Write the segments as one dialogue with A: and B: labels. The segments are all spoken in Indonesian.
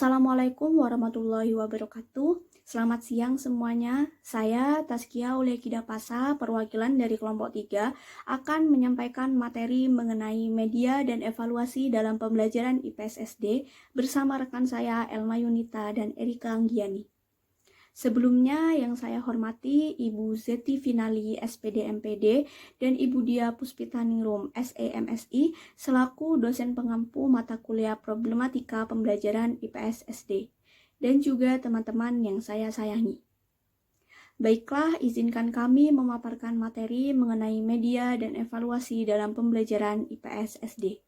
A: Assalamualaikum warahmatullahi wabarakatuh. Selamat siang semuanya. Saya Taskia Uliakida Pasa, perwakilan dari kelompok 3, akan menyampaikan materi mengenai media dan evaluasi dalam pembelajaran IPS SD bersama rekan saya Elma Yunita dan Erika Anggiani. Sebelumnya yang saya hormati Ibu Zeti Finali SPD MPD dan Ibu Dia Puspitaningrum SEMSI selaku dosen pengampu mata kuliah problematika pembelajaran IPS SD dan juga teman-teman yang saya sayangi. Baiklah, izinkan kami memaparkan materi mengenai media dan evaluasi dalam pembelajaran IPS SD.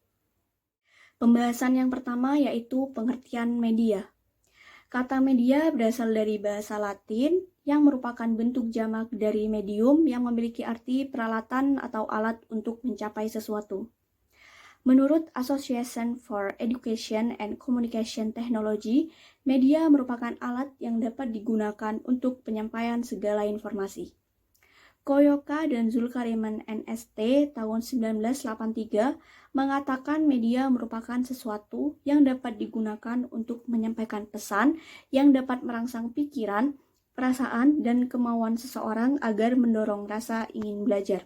A: Pembahasan yang pertama yaitu pengertian media. Kata media berasal dari bahasa Latin yang merupakan bentuk jamak dari medium yang memiliki arti peralatan atau alat untuk mencapai sesuatu. Menurut Association for Education and Communication Technology, media merupakan alat yang dapat digunakan untuk penyampaian segala informasi. Koyoka dan Zulkarnain NST tahun 1983 mengatakan media merupakan sesuatu yang dapat digunakan untuk menyampaikan pesan yang dapat merangsang pikiran, perasaan, dan kemauan seseorang agar mendorong rasa ingin belajar.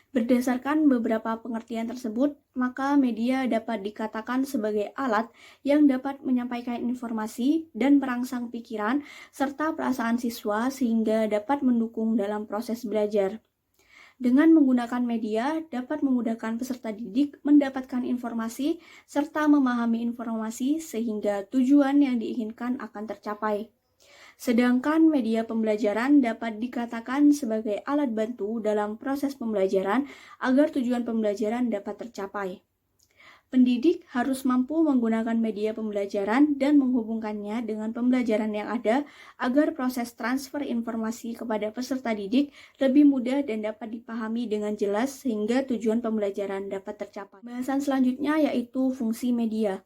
A: Berdasarkan beberapa pengertian tersebut, maka media dapat dikatakan sebagai alat yang dapat menyampaikan informasi dan merangsang pikiran serta perasaan siswa sehingga dapat mendukung dalam proses belajar. Dengan menggunakan media, dapat memudahkan peserta didik mendapatkan informasi serta memahami informasi sehingga tujuan yang diinginkan akan tercapai. Sedangkan media pembelajaran dapat dikatakan sebagai alat bantu dalam proses pembelajaran agar tujuan pembelajaran dapat tercapai. Pendidik harus mampu menggunakan media pembelajaran dan menghubungkannya dengan pembelajaran yang ada agar proses transfer informasi kepada peserta didik lebih mudah dan dapat dipahami dengan jelas sehingga tujuan pembelajaran dapat tercapai. Bahasan selanjutnya yaitu fungsi media.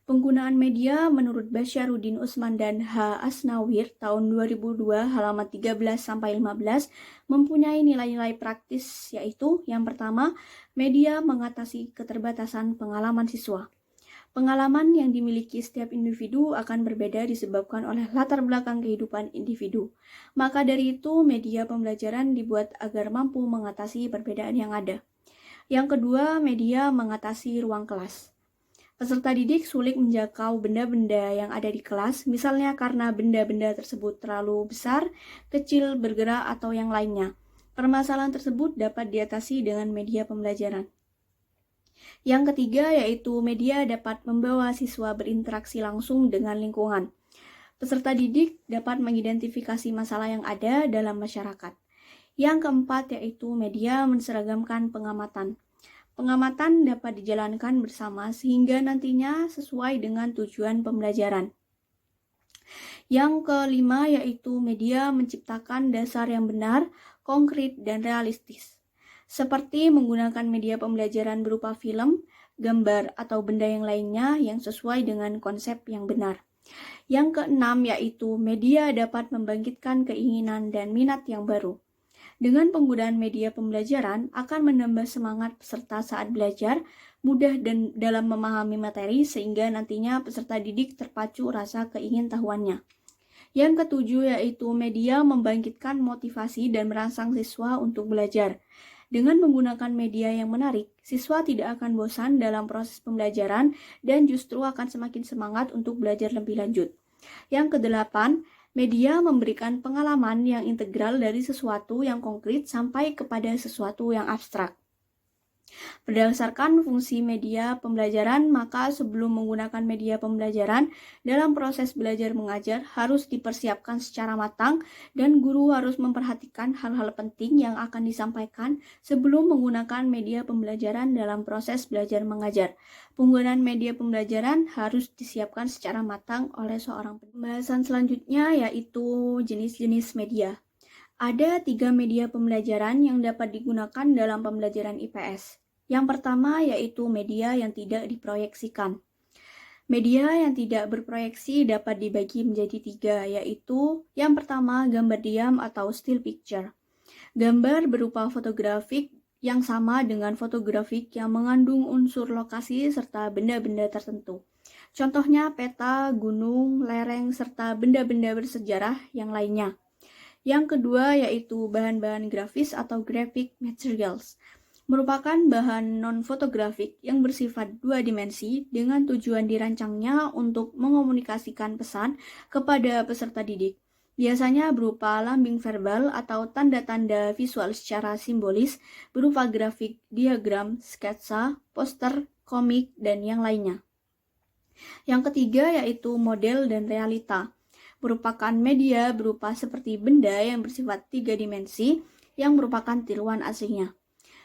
A: Penggunaan media menurut Basyaruddin Usman dan H. Asnawir tahun 2002 halaman 13-15 mempunyai nilai-nilai praktis yaitu yang pertama, media mengatasi keterbatasan pengalaman siswa. Pengalaman yang dimiliki setiap individu akan berbeda disebabkan oleh latar belakang kehidupan individu. Maka dari itu, media pembelajaran dibuat agar mampu mengatasi perbedaan yang ada. Yang kedua, media mengatasi ruang kelas. Peserta didik sulit menjangkau benda-benda yang ada di kelas, misalnya karena benda-benda tersebut terlalu besar, kecil, bergerak, atau yang lainnya. Permasalahan tersebut dapat diatasi dengan media pembelajaran. Yang ketiga yaitu media dapat membawa siswa berinteraksi langsung dengan lingkungan. Peserta didik dapat mengidentifikasi masalah yang ada dalam masyarakat. Yang keempat yaitu media menseragamkan pengamatan. Pengamatan dapat dijalankan bersama sehingga nantinya sesuai dengan tujuan pembelajaran. Yang kelima yaitu media menciptakan dasar yang benar, konkret, dan realistis. Seperti menggunakan media pembelajaran berupa film, gambar, atau benda yang lainnya yang sesuai dengan konsep yang benar. Yang keenam yaitu media dapat membangkitkan keinginan dan minat yang baru. Dengan penggunaan media pembelajaran akan menambah semangat peserta saat belajar, mudah dan dalam memahami materi sehingga nantinya peserta didik terpacu rasa keingintahuannya. Yang ketujuh yaitu media membangkitkan motivasi dan merangsang siswa untuk belajar. Dengan menggunakan media yang menarik, siswa tidak akan bosan dalam proses pembelajaran dan justru akan semakin semangat untuk belajar lebih lanjut. Yang kedelapan, media memberikan pengalaman yang integral dari sesuatu yang konkret sampai kepada sesuatu yang abstrak. Berdasarkan fungsi media pembelajaran, maka sebelum menggunakan media pembelajaran, dalam proses belajar mengajar harus dipersiapkan secara matang dan guru harus memperhatikan hal-hal penting yang akan disampaikan sebelum menggunakan media pembelajaran dalam proses belajar mengajar. Penggunaan media pembelajaran harus disiapkan secara matang oleh seorang pendidik. Pembahasan selanjutnya yaitu jenis-jenis media. Ada 3 media pembelajaran yang dapat digunakan dalam pembelajaran IPS. Yang pertama yaitu media yang tidak diproyeksikan. Media yang tidak berproyeksi dapat dibagi menjadi 3, yaitu yang pertama gambar diam atau still picture. Gambar berupa fotografik yang sama dengan fotografik yang mengandung unsur lokasi serta benda-benda tertentu. Contohnya peta, gunung, lereng, serta benda-benda bersejarah yang lainnya. Yang kedua yaitu bahan-bahan grafis atau graphic materials. Merupakan bahan non-fotografik yang bersifat dua dimensi dengan tujuan dirancangnya untuk mengomunikasikan pesan kepada peserta didik. Biasanya berupa lambing verbal atau tanda-tanda visual secara simbolis berupa grafik, diagram, sketsa, poster, komik, dan yang lainnya. Yang ketiga yaitu model dan realita. Merupakan media berupa seperti benda yang bersifat tiga dimensi yang merupakan tiruan aslinya.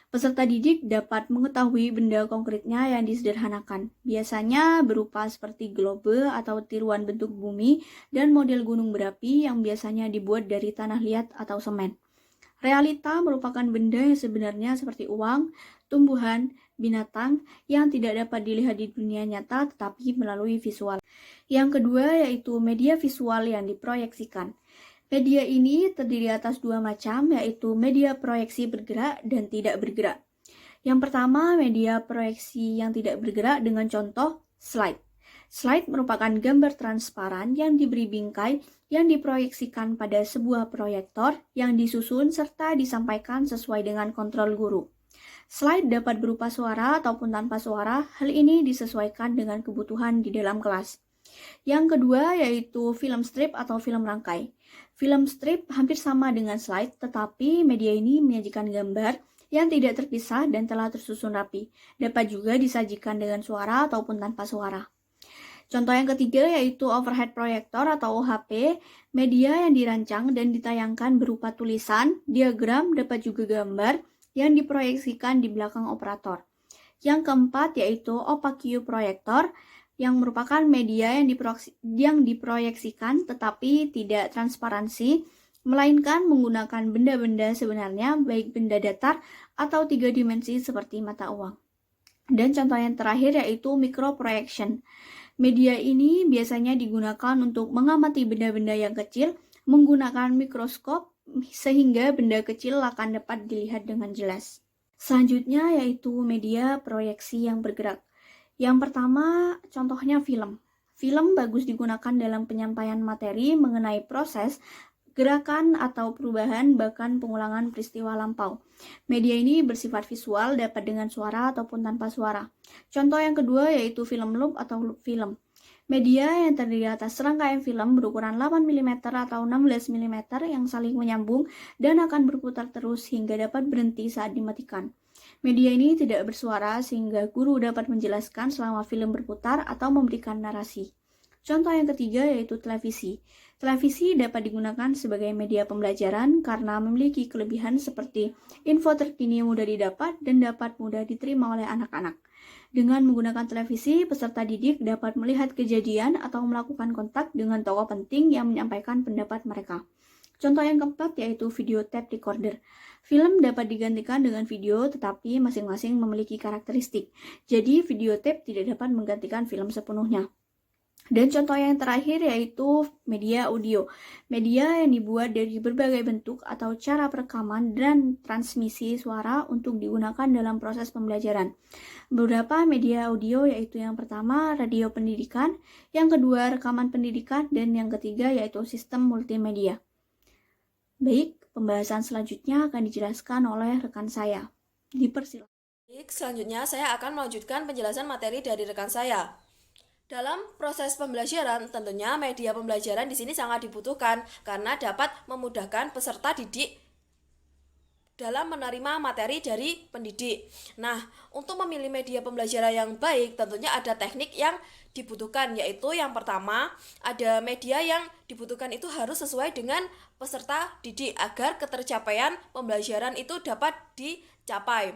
A: Peserta didik dapat mengetahui benda konkretnya yang disederhanakan, biasanya berupa seperti globe atau tiruan bentuk bumi dan model gunung berapi yang biasanya dibuat dari tanah liat atau semen. Realita merupakan benda yang sebenarnya seperti uang, tumbuhan, binatang yang tidak dapat dilihat di dunia nyata tetapi melalui visual. Yang kedua yaitu media visual yang diproyeksikan. Media ini terdiri atas dua macam, yaitu media proyeksi bergerak dan tidak bergerak. Yang pertama, media proyeksi yang tidak bergerak dengan contoh slide. Slide merupakan gambar transparan yang diberi bingkai yang diproyeksikan pada sebuah proyektor yang disusun serta disampaikan sesuai dengan kontrol guru. Slide dapat berupa suara ataupun tanpa suara, hal ini disesuaikan dengan kebutuhan di dalam kelas. Yang kedua yaitu film strip atau film rangkai. Film strip hampir sama dengan slide, tetapi media ini menyajikan gambar yang tidak terpisah dan telah tersusun rapi. Dapat juga disajikan dengan suara ataupun tanpa suara. Contoh yang ketiga yaitu overhead projector atau OHP, media yang dirancang dan ditayangkan berupa tulisan, diagram, dapat juga gambar yang diproyeksikan di belakang operator. Yang keempat yaitu opaque projector, yang merupakan media yang diproyeksikan tetapi tidak transparansi, melainkan menggunakan benda-benda sebenarnya, baik benda datar atau tiga dimensi seperti mata uang. Dan contoh yang terakhir yaitu microprojection. Media ini biasanya digunakan untuk mengamati benda-benda yang kecil menggunakan mikroskop sehingga benda kecil akan dapat dilihat dengan jelas. Selanjutnya yaitu media proyeksi yang bergerak. Yang pertama, contohnya film. Film bagus digunakan dalam penyampaian materi mengenai proses, gerakan atau perubahan bahkan pengulangan peristiwa lampau. Media ini bersifat visual, dapat dengan suara ataupun tanpa suara. Contoh yang kedua yaitu film loop atau loop film. Media yang terdiri atas serangkaian film berukuran 8 mm atau 16 mm yang saling menyambung dan akan berputar terus hingga dapat berhenti saat dimatikan. Media ini tidak bersuara sehingga guru dapat menjelaskan selama film berputar atau memberikan narasi. Contoh yang ketiga yaitu televisi. Televisi dapat digunakan sebagai media pembelajaran karena memiliki kelebihan seperti info terkini mudah didapat dan dapat mudah diterima oleh anak-anak. Dengan menggunakan televisi, peserta didik dapat melihat kejadian atau melakukan kontak dengan tokoh penting yang menyampaikan pendapat mereka. Contoh yang keempat yaitu video tape recorder. Film dapat digantikan dengan video tetapi masing-masing memiliki karakteristik. Jadi video tape tidak dapat menggantikan film sepenuhnya. Dan contoh yang terakhir yaitu media audio. Media yang dibuat dari berbagai bentuk atau cara perekaman dan transmisi suara untuk digunakan dalam proses pembelajaran. Beberapa media audio yaitu yang pertama radio pendidikan, yang kedua rekaman pendidikan, dan yang ketiga yaitu sistem multimedia. Baik, pembahasan selanjutnya akan dijelaskan oleh rekan saya. Dipersilakan.
B: Baik, selanjutnya saya akan melanjutkan penjelasan materi dari rekan saya. Dalam proses pembelajaran, tentunya media pembelajaran di sini sangat dibutuhkan karena dapat memudahkan peserta didik dalam menerima materi dari pendidik. Nah, untuk memilih media pembelajaran yang baik, tentunya ada teknik yang dibutuhkan, yaitu yang pertama, ada media yang dibutuhkan itu harus sesuai dengan peserta didik agar ketercapaian pembelajaran itu dapat dicapai.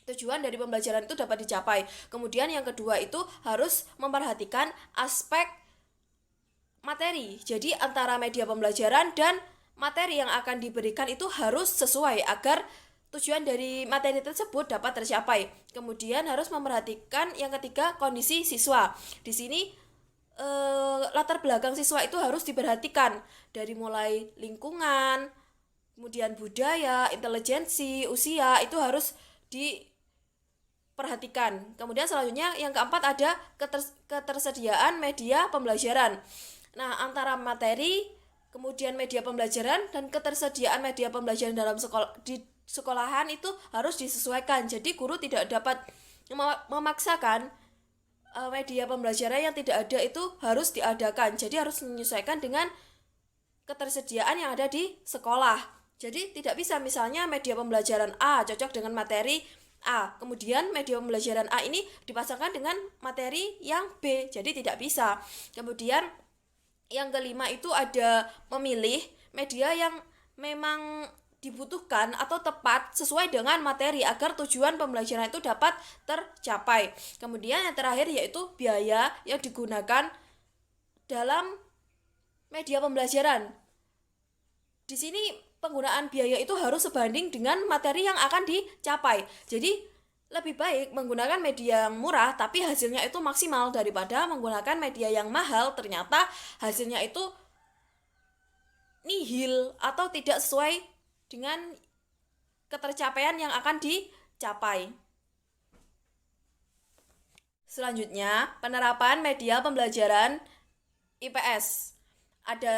B: Tujuan dari pembelajaran itu dapat dicapai. Kemudian yang kedua itu harus memperhatikan aspek materi. Jadi antara media pembelajaran dan materi yang akan diberikan itu harus sesuai agar tujuan dari materi tersebut dapat tercapai. Kemudian harus memperhatikan yang ketiga kondisi siswa. Di sini latar belakang siswa itu harus diperhatikan dari mulai lingkungan, kemudian budaya, intelijensi, usia itu harus perhatikan. Kemudian selanjutnya yang keempat ada ketersediaan media pembelajaran. Nah, antara materi, kemudian media pembelajaran dan ketersediaan media pembelajaran dalam di sekolahan itu harus disesuaikan. Jadi guru tidak dapat memaksakan media pembelajaran yang tidak ada itu harus diadakan. Jadi harus menyesuaikan dengan ketersediaan yang ada di sekolah. Jadi tidak bisa misalnya media pembelajaran A cocok dengan materi A, kemudian media pembelajaran A ini dipasangkan dengan materi yang B, jadi tidak bisa. Kemudian yang kelima itu ada memilih media yang memang dibutuhkan atau tepat sesuai dengan materi agar tujuan pembelajaran itu dapat tercapai. Kemudian yang terakhir yaitu biaya yang digunakan dalam media pembelajaran. Di sini penggunaan biaya itu harus sebanding dengan materi yang akan dicapai. Jadi lebih baik menggunakan media yang murah tapi hasilnya itu maksimal daripada menggunakan media yang mahal ternyata hasilnya itu nihil atau tidak sesuai dengan ketercapaian yang akan dicapai. Selanjutnya, penerapan media pembelajaran IPS. Ada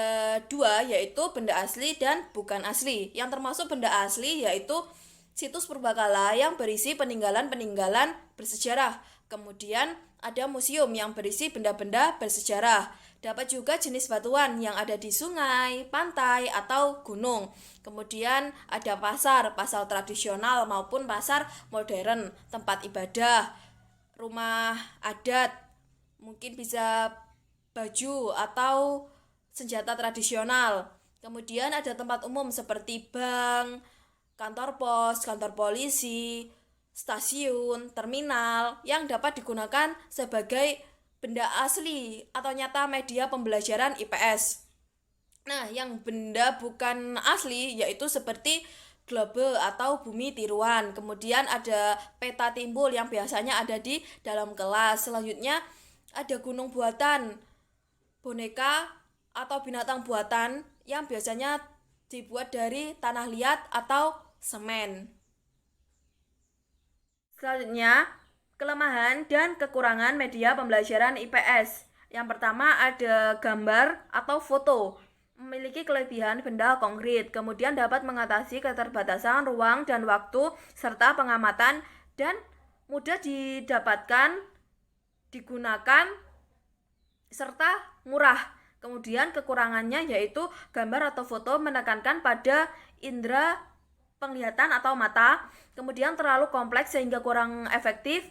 B: dua, yaitu benda asli dan bukan asli. Yang termasuk benda asli yaitu situs purbakala yang berisi peninggalan-peninggalan bersejarah. Kemudian ada museum yang berisi benda-benda bersejarah. Dapat juga jenis batuan yang ada di sungai, pantai, atau gunung. Kemudian ada pasar tradisional maupun pasar modern, tempat ibadah, rumah adat, mungkin bisa baju atau senjata tradisional. Kemudian ada tempat umum seperti bank, kantor pos, kantor polisi, stasiun, terminal yang dapat digunakan sebagai benda asli atau nyata media pembelajaran IPS. Nah, yang benda bukan asli yaitu seperti globe atau bumi tiruan. Kemudian ada peta timbul yang biasanya ada di dalam kelas. Selanjutnya ada gunung buatan, boneka atau binatang buatan yang biasanya dibuat dari tanah liat atau semen. Selanjutnya, kelemahan dan kekurangan media pembelajaran IPS. Yang pertama ada gambar atau foto. Memiliki kelebihan benda konkret, kemudian dapat mengatasi keterbatasan ruang dan waktu serta pengamatan dan mudah didapatkan, digunakan, serta murah. Kemudian kekurangannya yaitu gambar atau foto menekankan pada indera penglihatan atau mata, kemudian terlalu kompleks sehingga kurang efektif,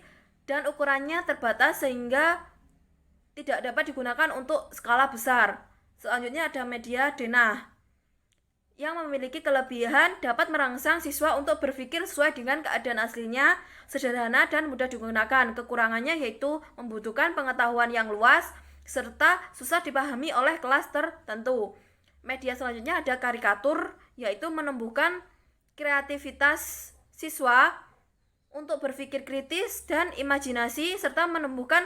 B: dan ukurannya terbatas sehingga tidak dapat digunakan untuk skala besar. Selanjutnya ada media denah yang memiliki kelebihan dapat merangsang siswa untuk berpikir sesuai dengan keadaan aslinya, sederhana dan mudah digunakan. Kekurangannya yaitu membutuhkan pengetahuan yang luas serta susah dipahami oleh kelas tertentu. Media selanjutnya ada karikatur, yaitu menumbuhkan kreativitas siswa untuk berpikir kritis dan imajinasi serta menumbuhkan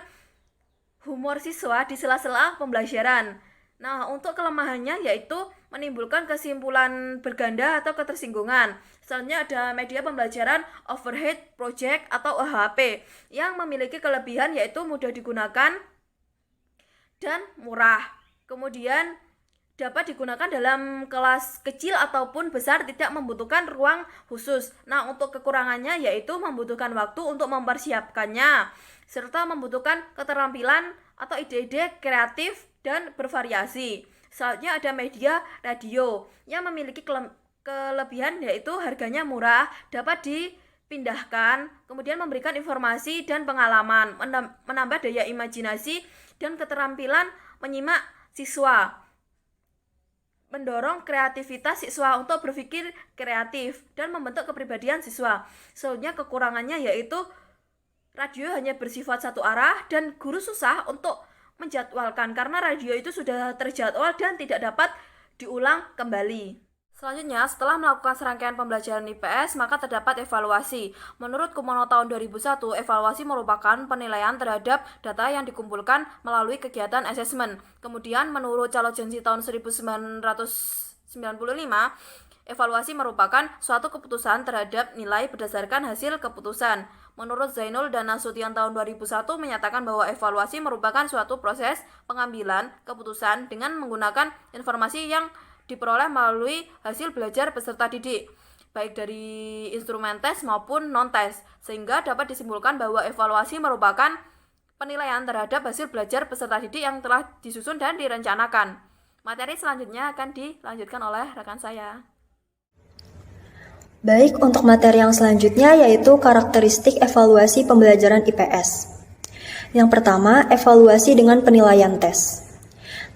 B: humor siswa di sela-sela pembelajaran. Nah, untuk kelemahannya yaitu menimbulkan kesimpulan berganda atau ketersinggungan. Selanjutnya ada media pembelajaran overhead project atau OHP yang memiliki kelebihan yaitu mudah digunakan dan murah. Kemudian dapat digunakan dalam kelas kecil ataupun besar, tidak membutuhkan ruang khusus. Nah, untuk kekurangannya yaitu membutuhkan waktu untuk mempersiapkannya, serta membutuhkan keterampilan atau ide-ide kreatif dan bervariasi. Selanjutnya ada media radio yang memiliki kelebihan yaitu harganya murah, dapat dipindahkan, kemudian memberikan informasi dan pengalaman, menambah daya imajinasi dan keterampilan menyimak siswa, mendorong kreativitas siswa untuk berpikir kreatif dan membentuk kepribadian siswa. Selanjutnya kekurangannya yaitu radio hanya bersifat satu arah dan guru susah untuk menjadwalkan karena radio itu sudah terjadwal dan tidak dapat diulang kembali. Selanjutnya, setelah melakukan serangkaian pembelajaran IPS, maka terdapat evaluasi. Menurut Kumono tahun 2001, evaluasi merupakan penilaian terhadap data yang dikumpulkan melalui kegiatan asesmen. Kemudian, menurut Calo Jensi tahun 1995, Evaluasi merupakan suatu keputusan terhadap nilai berdasarkan hasil keputusan. Menurut Zainul dan Nasution tahun 2001 menyatakan bahwa evaluasi merupakan suatu proses pengambilan keputusan dengan menggunakan informasi yang diperoleh melalui hasil belajar peserta didik, baik dari instrumen tes maupun non-tes, sehingga dapat disimpulkan bahwa evaluasi merupakan penilaian terhadap hasil belajar peserta didik yang telah disusun dan direncanakan. Materi selanjutnya akan dilanjutkan oleh rekan saya.
C: Baik, untuk materi yang selanjutnya yaitu karakteristik evaluasi pembelajaran IPS. Yang pertama, evaluasi dengan penilaian tes.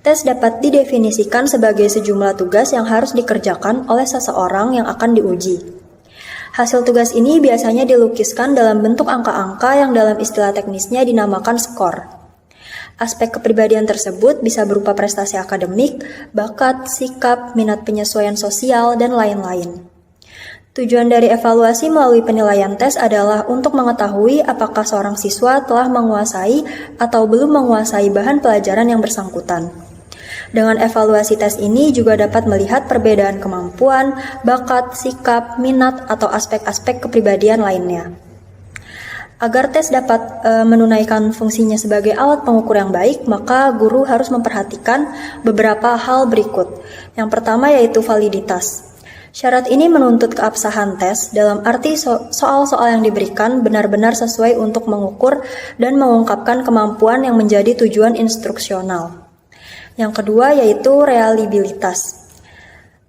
C: Tes dapat didefinisikan sebagai sejumlah tugas yang harus dikerjakan oleh seseorang yang akan diuji. Hasil tugas ini biasanya dilukiskan dalam bentuk angka-angka yang dalam istilah teknisnya dinamakan skor. Aspek kepribadian tersebut bisa berupa prestasi akademik, bakat, sikap, minat penyesuaian sosial, dan lain-lain. Tujuan dari evaluasi melalui penilaian tes adalah untuk mengetahui apakah seorang siswa telah menguasai atau belum menguasai bahan pelajaran yang bersangkutan. Dengan evaluasi tes ini juga dapat melihat perbedaan kemampuan, bakat, sikap, minat, atau aspek-aspek kepribadian lainnya. Agar tes dapat menunaikan fungsinya sebagai alat pengukur yang baik, maka guru harus memperhatikan beberapa hal berikut. Yang pertama yaitu validitas. Syarat ini menuntut keabsahan tes dalam arti soal-soal yang diberikan benar-benar sesuai untuk mengukur dan mengungkapkan kemampuan yang menjadi tujuan instruksional. Yang kedua yaitu reliabilitas.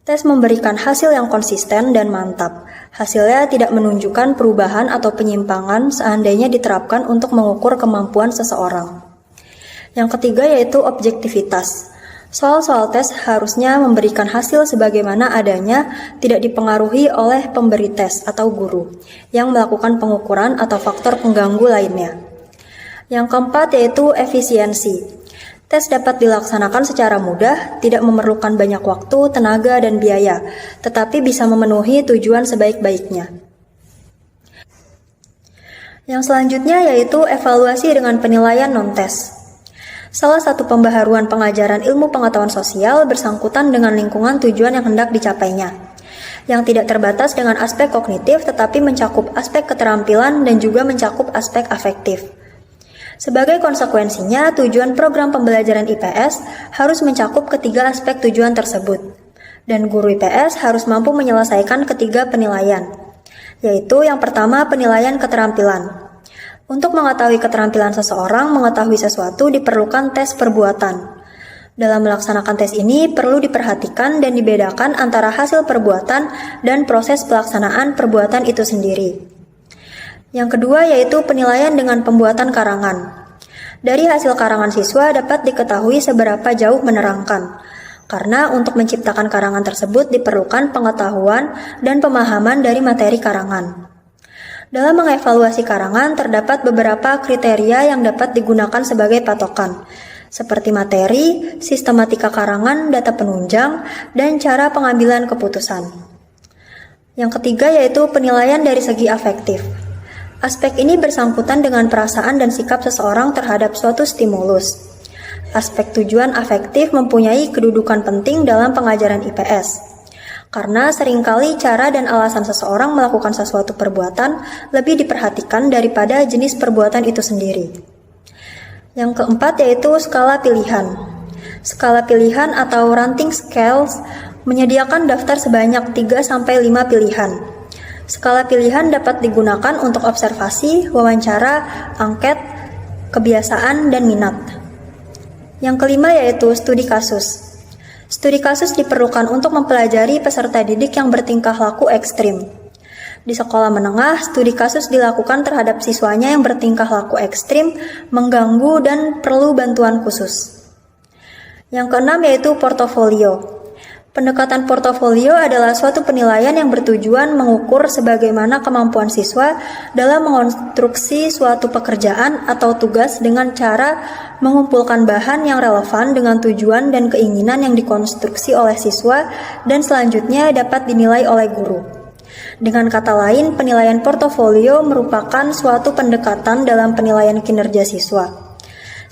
C: Tes memberikan hasil yang konsisten dan mantap. Hasilnya tidak menunjukkan perubahan atau penyimpangan seandainya diterapkan untuk mengukur kemampuan seseorang. Yang ketiga yaitu objektivitas. Soal-soal tes harusnya memberikan hasil sebagaimana adanya, tidak dipengaruhi oleh pemberi tes atau guru yang melakukan pengukuran atau faktor pengganggu lainnya. Yang keempat yaitu efisiensi. Tes dapat dilaksanakan secara mudah, tidak memerlukan banyak waktu, tenaga, dan biaya, tetapi bisa memenuhi tujuan sebaik-baiknya. Yang selanjutnya yaitu evaluasi dengan penilaian non-tes. Salah satu pembaharuan pengajaran ilmu pengetahuan sosial bersangkutan dengan lingkungan tujuan yang hendak dicapainya, yang tidak terbatas dengan aspek kognitif tetapi mencakup aspek keterampilan dan juga mencakup aspek afektif. Sebagai konsekuensinya, tujuan program pembelajaran IPS harus mencakup ketiga aspek tujuan tersebut, dan guru IPS harus mampu menyelesaikan ketiga penilaian, yaitu yang pertama penilaian keterampilan. Untuk mengetahui keterampilan seseorang mengetahui sesuatu diperlukan tes perbuatan. Dalam melaksanakan tes ini perlu diperhatikan dan dibedakan antara hasil perbuatan dan proses pelaksanaan perbuatan itu sendiri. Yang kedua yaitu penilaian dengan pembuatan karangan. Dari hasil karangan siswa dapat diketahui seberapa jauh menerangkan. Karena untuk menciptakan karangan tersebut diperlukan pengetahuan dan pemahaman dari materi karangan. Dalam mengevaluasi karangan, terdapat beberapa kriteria yang dapat digunakan sebagai patokan, seperti materi, sistematika karangan, data penunjang, dan cara pengambilan keputusan. Yang ketiga yaitu penilaian dari segi afektif. Aspek ini bersangkutan dengan perasaan dan sikap seseorang terhadap suatu stimulus. Aspek tujuan afektif mempunyai kedudukan penting dalam pengajaran IPS. Karena seringkali cara dan alasan seseorang melakukan sesuatu perbuatan lebih diperhatikan daripada jenis perbuatan itu sendiri. Yang keempat yaitu skala pilihan. Skala pilihan atau ranting scales menyediakan daftar sebanyak 3-5 pilihan. Skala pilihan dapat digunakan untuk observasi, wawancara, angket, kebiasaan, dan minat. Yang kelima yaitu studi kasus. Studi kasus diperlukan untuk mempelajari peserta didik yang bertingkah laku ekstrim. Di sekolah menengah, studi kasus dilakukan terhadap siswanya yang bertingkah laku ekstrim, mengganggu, dan perlu bantuan khusus. Yang keenam yaitu portofolio. Pendekatan portofolio adalah suatu penilaian yang bertujuan mengukur sebagaimana kemampuan siswa dalam mengonstruksi suatu pekerjaan atau tugas dengan cara mengumpulkan bahan yang relevan dengan tujuan dan keinginan yang dikonstruksi oleh siswa dan selanjutnya dapat dinilai oleh guru. Dengan kata lain, penilaian portofolio merupakan suatu pendekatan dalam penilaian kinerja siswa.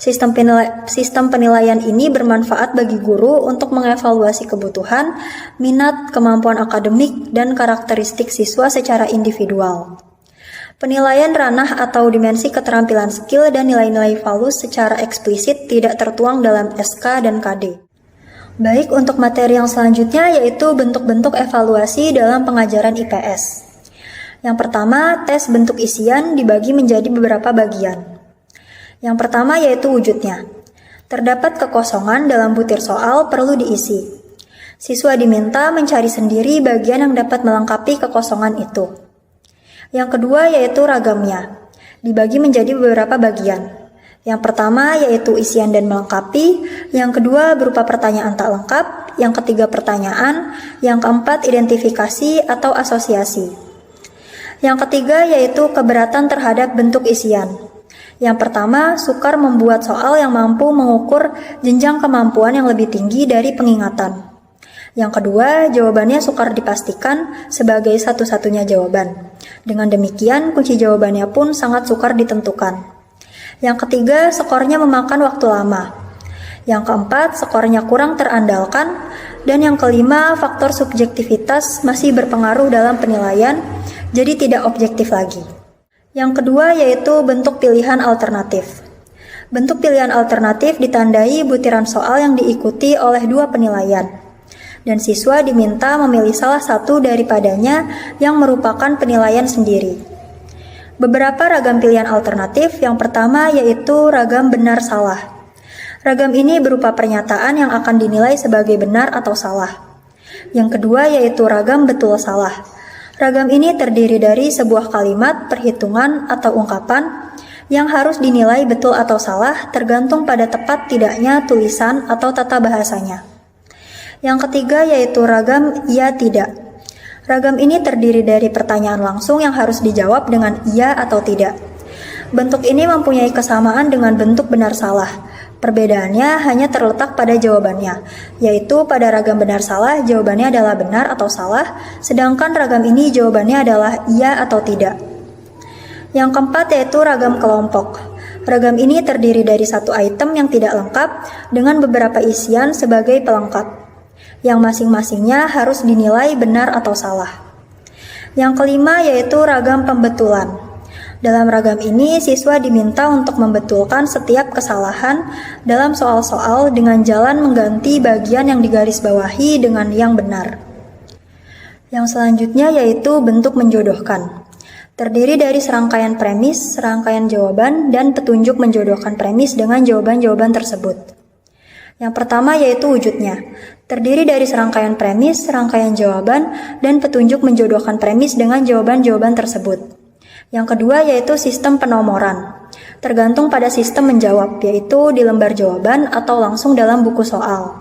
C: Sistem penilaian ini bermanfaat bagi guru untuk mengevaluasi kebutuhan, minat, kemampuan akademik, dan karakteristik siswa secara individual. Penilaian ranah atau dimensi keterampilan skill dan nilai-nilai valus secara eksplisit tidak tertuang dalam SK dan KD. Baik, untuk materi yang selanjutnya yaitu bentuk-bentuk evaluasi dalam pengajaran IPS. Yang pertama, tes bentuk isian dibagi menjadi beberapa bagian. Yang pertama yaitu wujudnya. Terdapat kekosongan dalam butir soal perlu diisi. Siswa diminta mencari sendiri bagian yang dapat melengkapi kekosongan itu. Yang kedua yaitu ragamnya. Dibagi menjadi beberapa bagian. Yang pertama yaitu isian dan melengkapi, yang kedua berupa pertanyaan tak lengkap, yang ketiga pertanyaan, yang keempat identifikasi atau asosiasi. Yang ketiga yaitu keberatan terhadap bentuk isian. Yang pertama, sukar membuat soal yang mampu mengukur jenjang kemampuan yang lebih tinggi dari pengingatan. Yang kedua, jawabannya sukar dipastikan sebagai satu-satunya jawaban. Dengan demikian, kunci jawabannya pun sangat sukar ditentukan. Yang ketiga, skornya memakan waktu lama. Yang keempat, skornya kurang terandalkan. Dan yang kelima, faktor subjektivitas masih berpengaruh dalam penilaian, jadi tidak objektif lagi. Yang kedua yaitu bentuk pilihan alternatif. Bentuk pilihan alternatif ditandai butiran soal yang diikuti oleh dua penilaian. Dan siswa diminta memilih salah satu daripadanya yang merupakan penilaian sendiri. Beberapa ragam pilihan alternatif, yang pertama yaitu ragam benar salah. Ragam ini berupa pernyataan yang akan dinilai sebagai benar atau salah. Yang kedua yaitu ragam betul salah. Ragam ini terdiri dari sebuah kalimat, perhitungan, atau ungkapan yang harus dinilai betul atau salah tergantung pada tepat tidaknya tulisan atau tata bahasanya. Yang ketiga yaitu ragam iya tidak. Ragam ini terdiri dari pertanyaan langsung yang harus dijawab dengan iya atau tidak. Bentuk ini mempunyai kesamaan dengan bentuk benar salah. Perbedaannya hanya terletak pada jawabannya, yaitu pada ragam benar salah jawabannya adalah benar atau salah, sedangkan ragam ini jawabannya adalah iya atau tidak. Yang keempat yaitu ragam kelompok. Ragam ini terdiri dari satu item yang tidak lengkap dengan beberapa isian sebagai pelengkap, yang masing-masingnya harus dinilai benar atau salah. Yang kelima yaitu ragam pembetulan. Dalam ragam ini, siswa diminta untuk membetulkan setiap kesalahan dalam soal-soal dengan jalan mengganti bagian yang digarisbawahi dengan yang benar. Yang selanjutnya yaitu bentuk menjodohkan. Terdiri dari serangkaian premis, serangkaian jawaban, dan petunjuk menjodohkan premis dengan jawaban-jawaban tersebut. Yang pertama yaitu wujudnya. Terdiri dari serangkaian premis, serangkaian jawaban, dan petunjuk menjodohkan premis dengan jawaban-jawaban tersebut. Yang kedua yaitu sistem penomoran. Tergantung pada sistem menjawab, yaitu di lembar jawaban atau langsung dalam buku soal.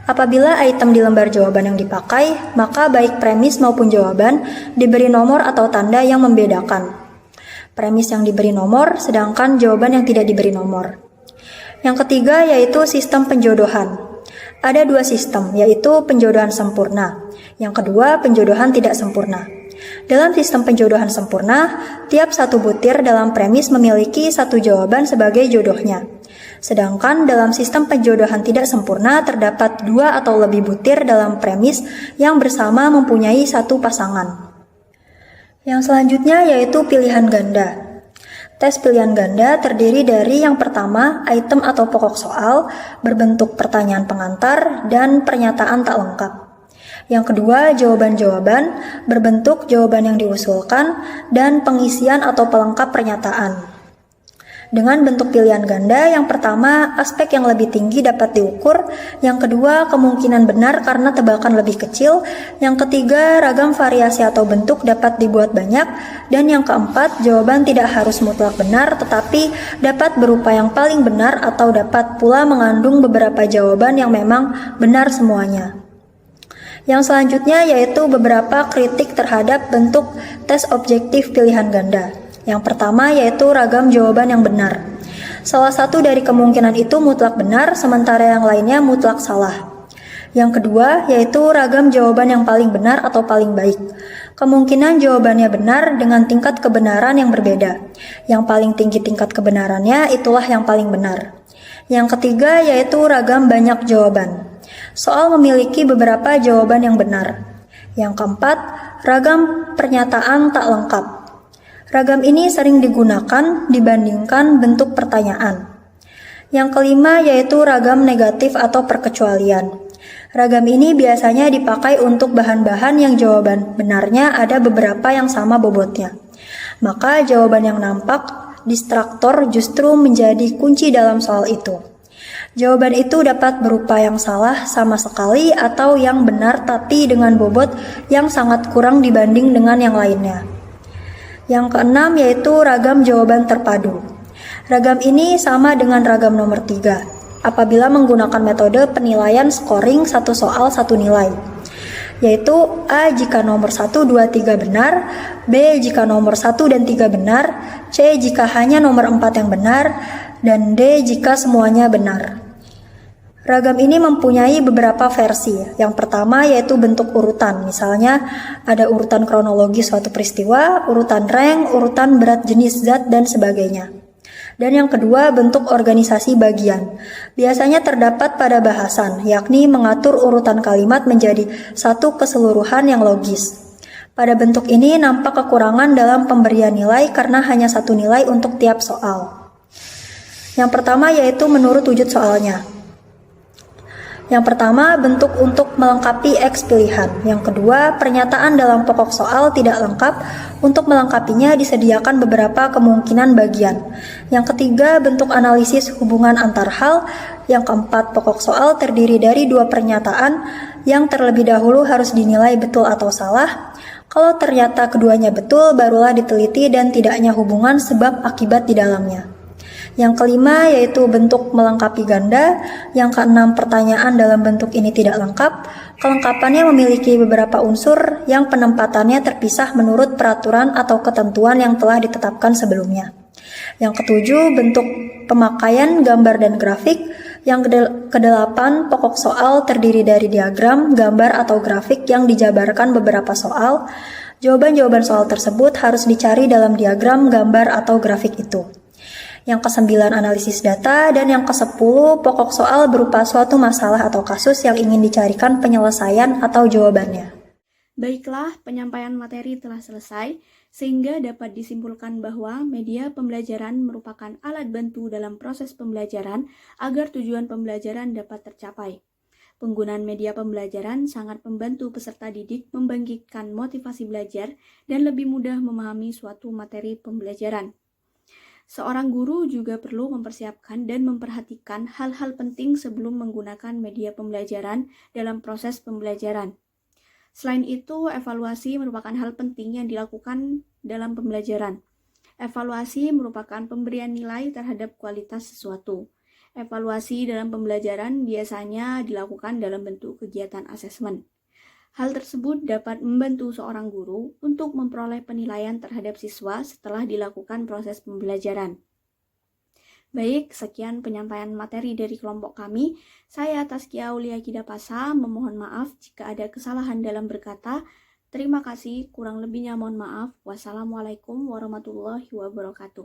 C: Apabila item di lembar jawaban yang dipakai, maka baik premis maupun jawaban diberi nomor atau tanda yang membedakan. Premis yang diberi nomor, sedangkan jawaban yang tidak diberi nomor. Yang ketiga yaitu sistem penjodohan. Ada dua sistem, yaitu penjodohan sempurna. Yang kedua, penjodohan tidak sempurna. Dalam sistem penjodohan sempurna, tiap satu butir dalam premis memiliki satu jawaban sebagai jodohnya. Sedangkan dalam sistem penjodohan tidak sempurna terdapat dua atau lebih butir dalam premis yang bersama mempunyai satu pasangan. Yang selanjutnya yaitu pilihan ganda. Tes pilihan ganda terdiri dari yang pertama, item atau pokok soal berbentuk pertanyaan pengantar dan pernyataan tak lengkap. Yang kedua, jawaban-jawaban berbentuk jawaban yang diusulkan dan pengisian atau pelengkap pernyataan. Dengan bentuk pilihan ganda, yang pertama, aspek yang lebih tinggi dapat diukur, yang kedua, kemungkinan benar karena tebakan lebih kecil, yang ketiga, ragam variasi atau bentuk dapat dibuat banyak, dan yang keempat, jawaban tidak harus mutlak benar, tetapi dapat berupa yang paling benar atau dapat pula mengandung beberapa jawaban yang memang benar semuanya. Yang selanjutnya yaitu beberapa kritik terhadap bentuk tes objektif pilihan ganda. Yang pertama yaitu ragam jawaban yang benar. Salah satu dari kemungkinan itu mutlak benar, sementara yang lainnya mutlak salah. Yang kedua, yaitu ragam jawaban yang paling benar atau paling baik. Kemungkinan jawabannya benar dengan tingkat kebenaran yang berbeda. Yang paling tinggi tingkat kebenarannya itulah yang paling benar. Yang ketiga, yaitu ragam banyak jawaban. Soal memiliki beberapa jawaban yang benar. Yang keempat, ragam pernyataan tak lengkap. Ragam ini sering digunakan dibandingkan bentuk pertanyaan. Yang kelima yaitu ragam negatif atau perkecualian. Ragam ini biasanya dipakai untuk bahan-bahan yang jawaban benarnya ada beberapa yang sama bobotnya. Maka jawaban yang nampak distraktor justru menjadi kunci dalam soal itu. Jawaban itu dapat berupa yang salah sama sekali atau yang benar tapi dengan bobot yang sangat kurang dibanding dengan yang lainnya. Yang keenam yaitu ragam jawaban terpadu. Ragam ini sama dengan ragam nomor 3, apabila menggunakan metode penilaian scoring satu soal satu nilai, yaitu A jika nomor 1, 2, 3 benar, B jika nomor 1 dan 3 benar, C jika hanya nomor 4 yang benar, dan D jika semuanya benar. Ragam ini mempunyai beberapa versi. Yang pertama yaitu bentuk urutan, misalnya ada urutan kronologis suatu peristiwa, urutan rank, urutan berat jenis zat, dan sebagainya. Dan yang kedua bentuk organisasi bagian. Biasanya terdapat pada bahasan, yakni mengatur urutan kalimat menjadi satu keseluruhan yang logis. Pada bentuk ini nampak kekurangan dalam pemberian nilai karena hanya satu nilai untuk tiap soal. Yang pertama yaitu menurut wujud soalnya. Yang pertama, bentuk untuk melengkapi X pilihan. Yang kedua, pernyataan dalam pokok soal tidak lengkap. Untuk melengkapinya disediakan beberapa kemungkinan bagian. Yang ketiga, bentuk analisis hubungan antar hal. Yang keempat, pokok soal terdiri dari 2 pernyataan yang terlebih dahulu harus dinilai betul atau salah. Kalau ternyata keduanya betul, barulah diteliti dan tidaknya hubungan sebab akibat di dalamnya. Yang kelima yaitu bentuk melengkapi ganda. Yang keenam, pertanyaan dalam bentuk ini tidak lengkap. Kelengkapannya memiliki beberapa unsur yang penempatannya terpisah menurut peraturan atau ketentuan yang telah ditetapkan sebelumnya. Yang ketujuh, bentuk pemakaian gambar dan grafik. Yang kedelapan, pokok soal terdiri dari diagram, gambar atau grafik yang dijabarkan beberapa soal. Jawaban-jawaban soal tersebut harus dicari dalam diagram, gambar atau grafik itu. Yang ke-9 analisis data, dan yang ke-10 pokok soal berupa suatu masalah atau kasus yang ingin dicarikan penyelesaian atau jawabannya.
A: Baiklah, penyampaian materi telah selesai, sehingga dapat disimpulkan bahwa media pembelajaran merupakan alat bantu dalam proses pembelajaran agar tujuan pembelajaran dapat tercapai. Penggunaan media pembelajaran sangat membantu peserta didik membangkitkan motivasi belajar dan lebih mudah memahami suatu materi pembelajaran. Seorang guru juga perlu mempersiapkan dan memperhatikan hal-hal penting sebelum menggunakan media pembelajaran dalam proses pembelajaran. Selain itu, evaluasi merupakan hal penting yang dilakukan dalam pembelajaran. Evaluasi merupakan pemberian nilai terhadap kualitas sesuatu. Evaluasi dalam pembelajaran biasanya dilakukan dalam bentuk kegiatan asesmen. Hal tersebut dapat membantu seorang guru untuk memperoleh penilaian terhadap siswa setelah dilakukan proses pembelajaran. Baik, sekian penyampaian materi dari kelompok kami. Saya Taskia Aulia Kidapasa memohon maaf jika ada kesalahan dalam berkata. Terima kasih, kurang lebihnya mohon maaf. Wassalamualaikum warahmatullahi wabarakatuh.